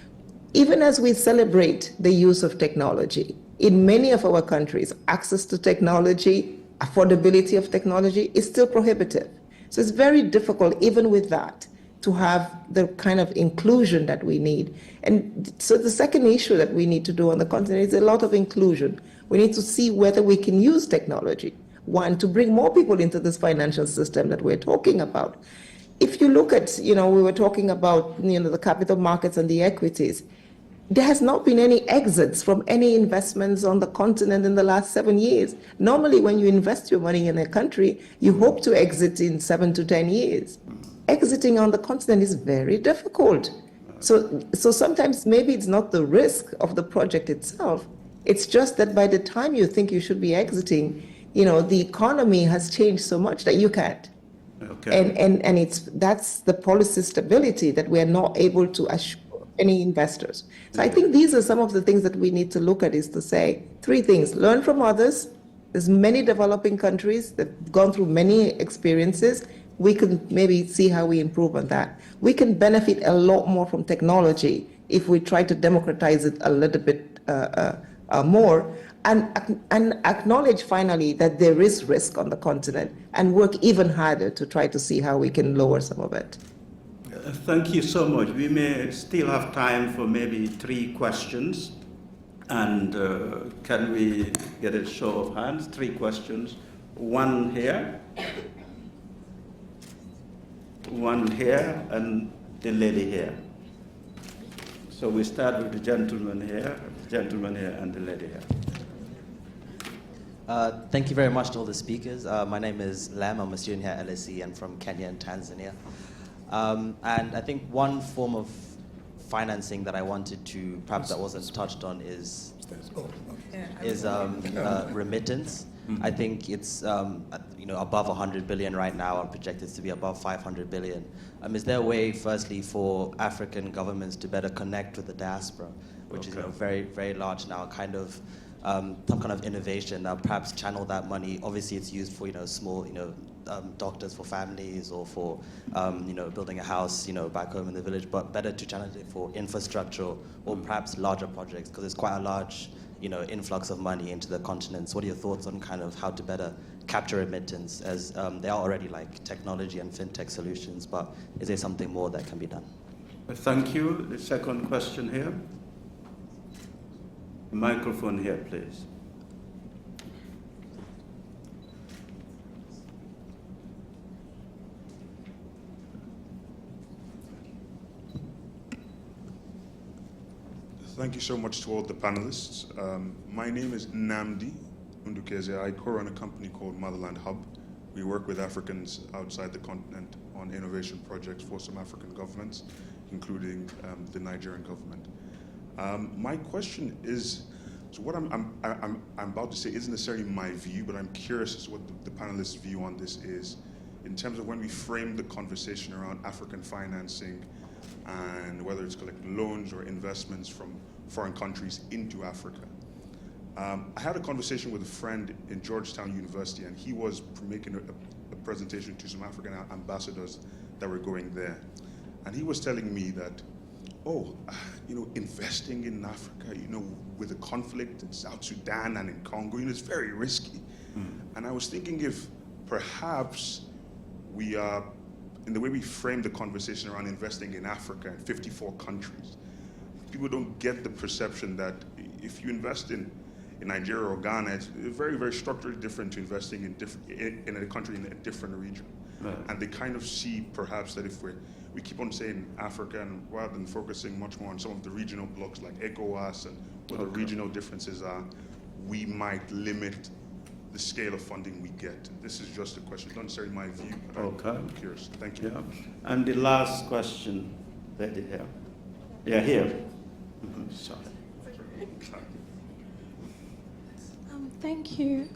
[SPEAKER 3] Even as we celebrate the use of technology, in many of our countries, access to technology, affordability of technology is still prohibitive. So it's very difficult, even with that, to have the kind of inclusion that we need. And so the second issue that we need to do on the continent is a lot of inclusion. We need to see whether we can use technology. One, to bring more people into this financial system that we're talking about. If you look at, we were talking about, the capital markets and the equities, there has not been any exits from any investments on the continent in the last 7 years. Normally, when you invest your money in a country, you hope to exit in 7 to 10 years. Exiting on the continent is very difficult. So sometimes maybe it's not the risk of the project itself. It's just that by the time you think you should be exiting, the economy has changed so much that you can't.
[SPEAKER 2] Okay.
[SPEAKER 3] And that's the policy stability that we are not able to assure any investors. So I think these are some of the things that we need to look at, is to say three things: learn from others. There's many developing countries that have gone through many experiences. We can maybe see how we improve on that. We can benefit a lot more from technology if we try to democratize it a little bit more. And acknowledge finally that there is risk on the continent, and work even harder to try to see how we can lower some of it.
[SPEAKER 2] Thank you so much. We may still have time for maybe 3 questions. And can we get a show of hands? 3 questions. One here, and the lady here. So we start with the gentleman here, and the lady here.
[SPEAKER 7] Thank you very much to all the speakers. My name is Lam. I'm a student here at LSE and from Kenya and Tanzania. And I think one form of financing that I wanted to, perhaps that wasn't touched on, is remittance. I think it's above 100 billion right now and projected to be above 500 billion. Is there a way, firstly, for African governments to better connect with the diaspora, which is very, very large now, kind of some kind of innovation, perhaps channel that money? Obviously, it's used for small doctors for families or for building a house back home in the village, but better to channel it for infrastructure or perhaps larger projects, because it's quite a large influx of money into the continents. What are your thoughts on kind of how to better capture remittance, as there are already like technology and fintech solutions, but is there something more that can be done?
[SPEAKER 2] Thank you. The second question here. The microphone here, please.
[SPEAKER 8] Thank you so much to all the panelists. My name is Namdi Undukeze. I co-run a company called Motherland Hub. We work with Africans outside the continent on innovation projects for some African governments, including the Nigerian government. My question is, so what I'm about to say isn't necessarily my view, but I'm curious as to what the panelists' view on this is, in terms of when we frame the conversation around African financing and whether it's collecting loans or investments from foreign countries into Africa. I had a conversation with a friend in Georgetown University, and he was making a presentation to some African ambassadors that were going there. And he was telling me that, investing in Africa, with the conflict in South Sudan and in Congo, it's very risky. And I was thinking if perhaps we are, in the way we frame the conversation around investing in Africa in 54 countries, people don't get the perception that if you invest in Nigeria or Ghana, it's very, very structurally different to investing in a country in a different region. Right. And they kind of see perhaps that if we keep on saying Africa, and rather than focusing much more on some of the regional blocks like ECOWAS and what the regional differences are, we might limit the scale of funding we get. This is just a question, not necessarily my view, but I'm curious. Thank you.
[SPEAKER 2] Yeah. And the last question, lady here. Yeah, here. Sorry.
[SPEAKER 9] Thank you.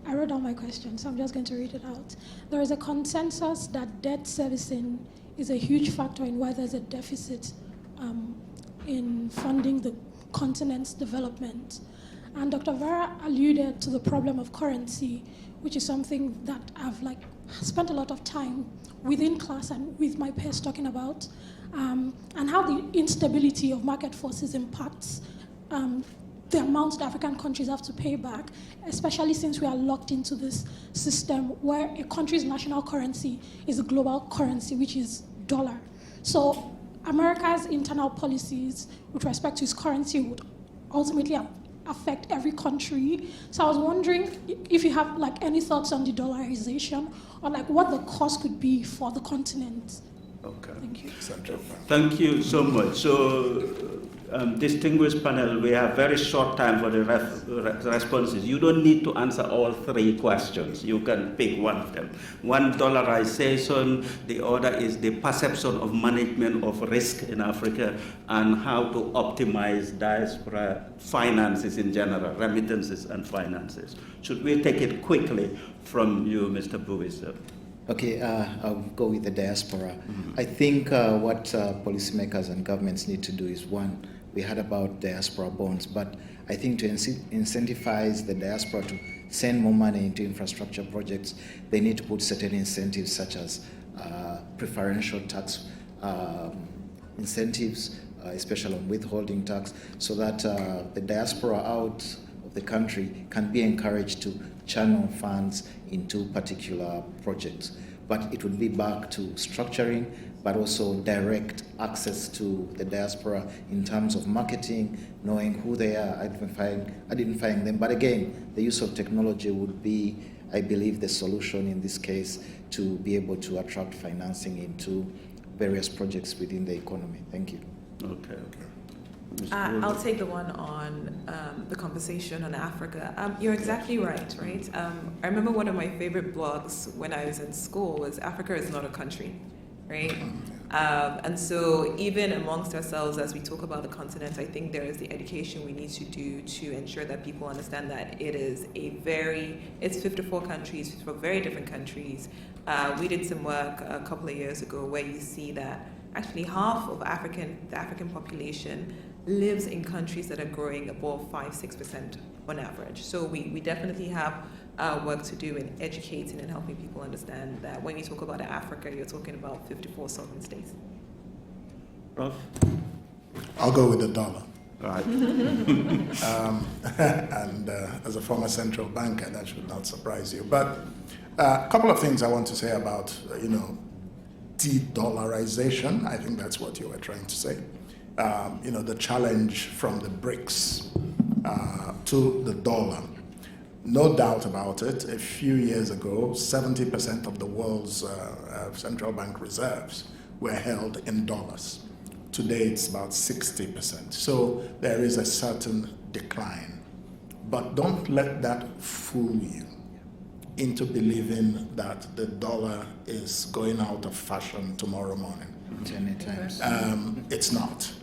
[SPEAKER 9] I wrote down my question, so I'm just going to read it out. There is a consensus that debt servicing is a huge factor in why there's a deficit in funding the continent's development. And Dr. Vera alluded to the problem of currency, which is something that I've spent a lot of time within class and with my peers talking about, and how the instability of market forces impacts the amount that African countries have to pay back, especially since we are locked into this system where a country's national currency is a global currency, which is dollar. So America's internal policies with respect to its currency would ultimately affect every country. So I was wondering if you have any thoughts on the dollarization, or what the cost could be for the continent.
[SPEAKER 2] Okay.
[SPEAKER 9] Thank you.
[SPEAKER 2] Thank you so much. So, distinguished panel, we have very short time for the responses. You don't need to answer all three questions. You can pick one of them. One, dollarization. The other is the perception of management of risk in Africa and how to optimize diaspora finances in general, remittances and finances. Should we take it quickly from you, Mr. Buwisa?
[SPEAKER 6] Okay, I'll go with the diaspora. I think what policymakers and governments need to do is, one, we heard about diaspora bonds, but I think to incentivize the diaspora to send more money into infrastructure projects, they need to put certain incentives such as preferential tax incentives, especially on withholding tax, so that the diaspora out of the country can be encouraged to channel funds into particular projects. But it would be back to structuring, but also direct access to the diaspora in terms of marketing, knowing who they are, identifying them. But again, the use of technology would be, I believe, the solution in this case to be able to attract financing into various projects within the economy. Thank you.
[SPEAKER 2] Okay.
[SPEAKER 5] I'll take the one on the conversation on Africa. You're exactly right? I remember one of my favorite blogs when I was in school was Africa is not a country, right? And so even amongst ourselves, as we talk about the continent, I think there is the education we need to do to ensure that people understand that it's 54 countries, 54 very different countries. We did some work a couple of years ago where you see that actually half of the African population lives in countries that are growing above 5-6% on average. So we definitely have work to do in educating and helping people understand that when you talk about Africa, you're talking about 54 sovereign states.
[SPEAKER 2] Prof?
[SPEAKER 4] I'll go with the dollar.
[SPEAKER 2] Right.
[SPEAKER 4] And as a former central banker, that should not surprise you. But a couple of things I want to say about, de-dollarization. I think that's what you were trying to say. The challenge from the BRICS to the dollar. No doubt about it, a few years ago, 70% of the world's central bank reserves were held in dollars. Today, it's about 60%. So there is a certain decline. But don't let that fool you into believing that the dollar is going out of fashion tomorrow morning. It's not.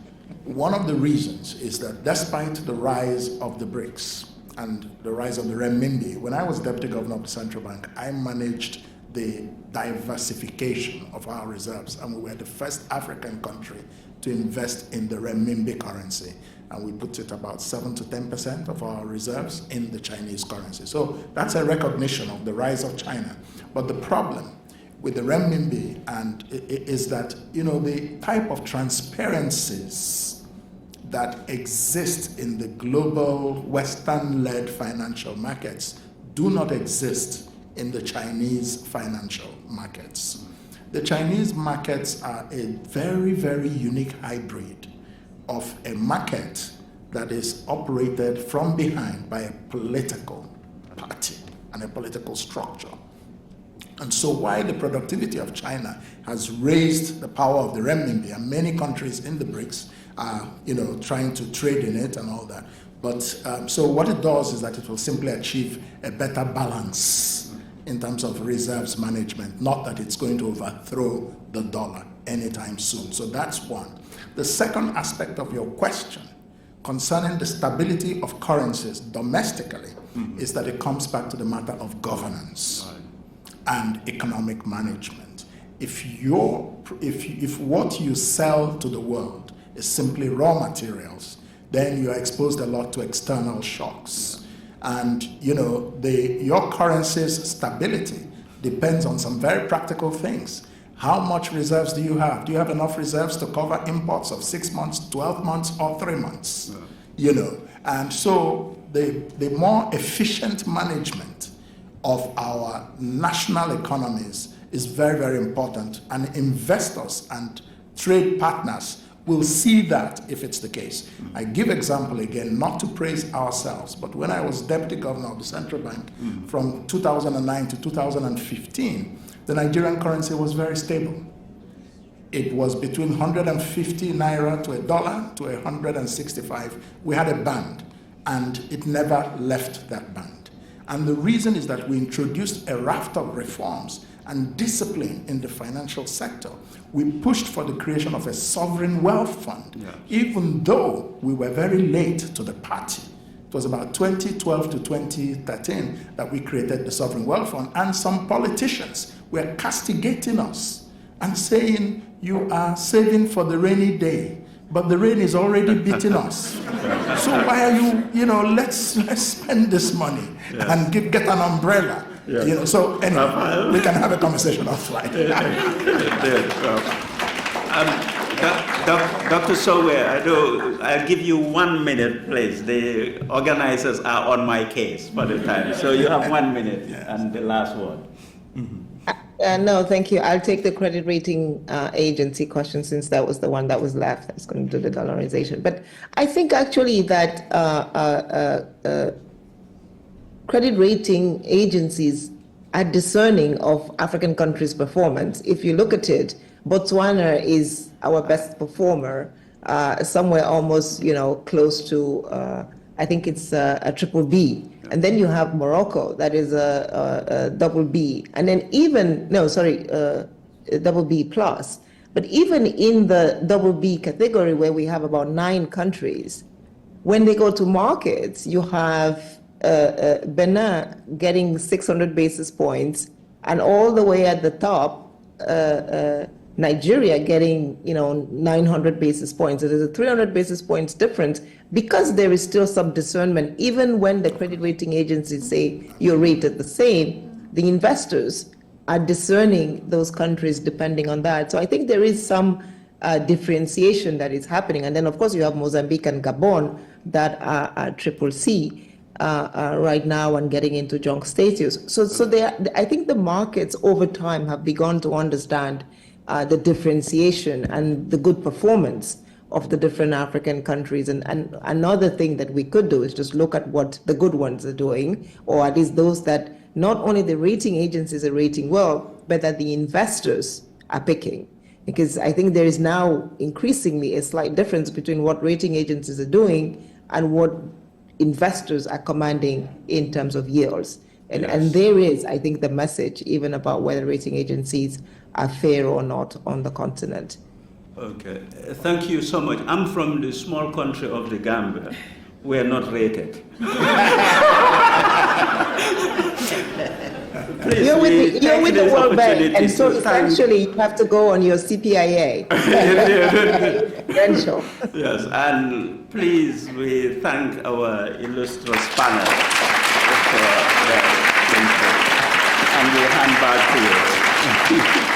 [SPEAKER 4] One of the reasons is that despite the rise of the BRICS and the rise of the renminbi, when I was deputy governor of the central bank, I managed the diversification of our reserves, and we were the first African country to invest in the renminbi currency, and we put it about 7 to 10% of our reserves in the Chinese currency. So that's a recognition of the rise of China. But the problem with the renminbi is that the type of transparencies that exist in the global Western-led financial markets do not exist in the Chinese financial markets. The Chinese markets are a very, very unique hybrid of a market that is operated from behind by a political party and a political structure. And so while the productivity of China has raised the power of the renminbi, and many countries in the BRICS are trying to trade in it and all that, but so what it does is that it will simply achieve a better balance in terms of reserves management, not that it's going to overthrow the dollar anytime soon. So that's one. The second aspect of your question concerning the stability of currencies domestically is that it comes back to the matter of governance and economic management. If what you sell to the world is simply raw materials, then you're exposed a lot to external shocks. And your currency's stability depends on some very practical things. How much reserves do you have? Do you have enough reserves to cover imports of 6 months, 12 months, or 3 months? And so the more efficient management of our national economies is very, very important, and investors and trade partners will see that if it's the case. I give example again, not to praise ourselves, but when I was deputy governor of the central bank from 2009 to 2015, the Nigerian currency was very stable. It was between 150 naira to $1 to 165. We had a band, and it never left that band. And the reason is that we introduced a raft of reforms and discipline in the financial sector. We pushed for the creation of a sovereign wealth fund, even though we were very late to the party. It was about 2012 to 2013 that we created the sovereign wealth fund, and some politicians were castigating us and saying, you are saving for the rainy day, but the rain is already beating us. So why are you, let's spend this money and get an umbrella. So anyway, we can have a conversation offline.
[SPEAKER 2] Dr. Sowe, I'll give you 1 minute, please. The organizers are on my case for the time. So you have 1 minute and the last one.
[SPEAKER 3] No, thank you. I'll take the credit rating agency question, since that was the one that was left that's going to do the dollarization. But I think actually that credit rating agencies are discerning of African countries' performance. If you look at it, Botswana is our best performer somewhere almost, close to, I think it's a triple B. And then you have Morocco, that is a double B. And then double B plus. But even in the double B category, where we have about 9 countries, when they go to markets, you have Benin getting 600 basis points, and all the way at the top, Nigeria getting 900 basis points. So there's a 300 basis points difference because there is still some discernment. Even when the credit rating agencies say you're rated the same, the investors are discerning those countries depending on that. So I think there is some differentiation that is happening. And then, of course, you have Mozambique and Gabon that are triple C right now and getting into junk status. So I think the markets over time have begun to understand the differentiation and the good performance of the different African countries. And another thing that we could do is just look at what the good ones are doing, or at least those that not only the rating agencies are rating well, but that the investors are picking. Because I think there is now increasingly a slight difference between what rating agencies are doing and what investors are commanding in terms of yields. And there is, I think, the message even about whether rating agencies are fair or not on the continent.
[SPEAKER 2] Okay, thank you so much. I'm from the small country of the Gambia. We are not rated. Please,
[SPEAKER 3] you're with the World Bank, and so essentially you have to go on your CPIA credential.
[SPEAKER 2] Yes, and please, we thank our illustrious panel for their input, and we hand back to you.